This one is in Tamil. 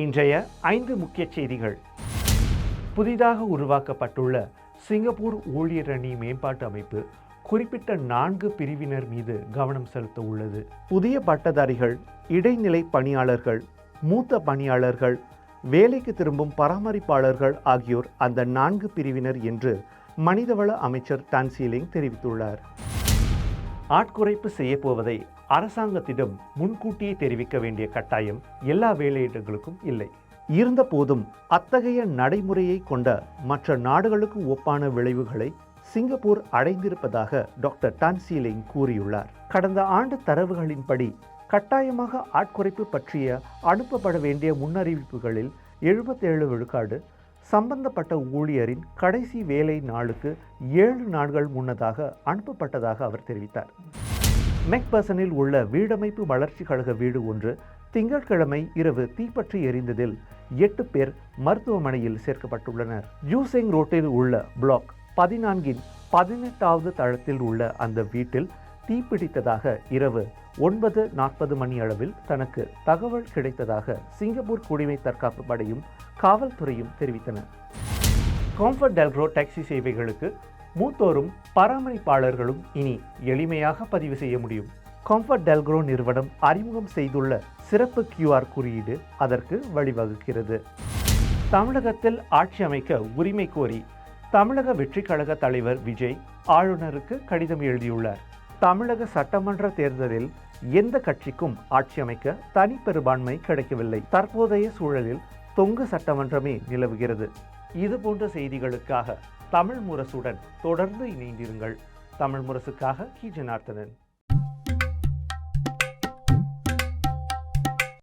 இன்றைய 5 முக்கிய செய்திகள். புதிதாக உருவாக்கப்பட்டுள்ள சிங்கப்பூர் ஊழியரணி மேம்பாட்டு அமைப்பு குறிப்பிட்ட 4 பிரிவினர் மீது கவனம் செலுத்த உள்ளது. புதிய பட்டதாரிகள், இடைநிலை பணியாளர்கள், மூத்த பணியாளர்கள், வேலைக்கு திரும்பும் பராமரிப்பாளர்கள் ஆகியோர் அந்த 4 பிரிவினர் என்று மனிதவள அமைச்சர் டான் சீலிங் தெரிவித்துள்ளார். ஆட்குறைப்பு செய்யப்போவதை அரசாங்கத்திடம் முன்கூட்டியே தெரிவிக்க வேண்டிய கட்டாயம் எல்லா வேலையிடங்களுக்கும் இல்லை. இருந்த போதும் அத்தகைய நடைமுறையை கொண்ட மற்ற நாடுகளுக்கு ஒப்பான விளைவுகளை சிங்கப்பூர் அடைந்திருப்பதாக டாக்டர் டான் சீலிங் கூறியுள்ளார். கடந்த ஆண்டு தரவுகளின்படி கட்டாயமாக ஆட்குறைப்பு பற்றிய அனுப்பப்பட வேண்டிய முன்னறிவிப்புகளில் 77 விழுக்காடு சம்பந்தப்பட்ட ஊழியரின் கடைசி வேலை நாளுக்கு 7 நாட்கள் முன்னதாக அனுப்பப்பட்டதாக அவர் தெரிவித்தார். மெக்பர்சனில் உள்ள வீடமைப்பு வளர்ச்சி கழக வீடு ஒன்று திங்கட்கிழமை இரவு தீப்பற்றி எரிந்ததில் 8 பேர் மருத்துவமனையில் சேர்க்கப்பட்டுள்ளனர். ஜூசெங் ரோட்டில் உள்ள பிளாக் 14 18வது தளத்தில் உள்ள அந்த வீட்டில் தீப்பிடித்ததாக இரவு 9:40 மணி அளவில் தனக்கு தகவல் கிடைத்ததாக சிங்கப்பூர் குடிமை தற்காப்பு படையும் காவல்துறையும் தெரிவித்தன. காம்ஃபர்ட் டெல்க்ரோ டாக்ஸி சேவைகளுக்கு மூத்தோரும் பராமரிப்பாளர்களும் இனி எளிமையாக பதிவு செய்ய முடியும். காம்ஃபர்ட் டெல்க்ரோ நிறுவனம் அறிமுகம் செய்துள்ள சிறப்பு QR குறியீடு அதற்கு வழிவகுக்கிறது. தமிழகத்தில் ஆட்சி அமைக்க உரிமை கோரி தமிழக வெற்றிக் கழக தலைவர் விஜய் ஆளுநருக்கு கடிதம் எழுதியுள்ளார். தமிழக சட்டமன்ற தேர்தலில் எந்த கட்சிக்கும் ஆட்சி அமைக்க தனி பெரும்பான்மை கிடைக்கவில்லை. தற்போதைய சூழலில் தொங்கு சட்டமன்றமே நிலவுகிறது. இது போன்ற செய்திகளுக்காக தமிழ் முரசுடன் தொடர்ந்து இணைந்திருங்கள். தமிழ் முரசுக்காக கி. ஜனார்த்தனன்.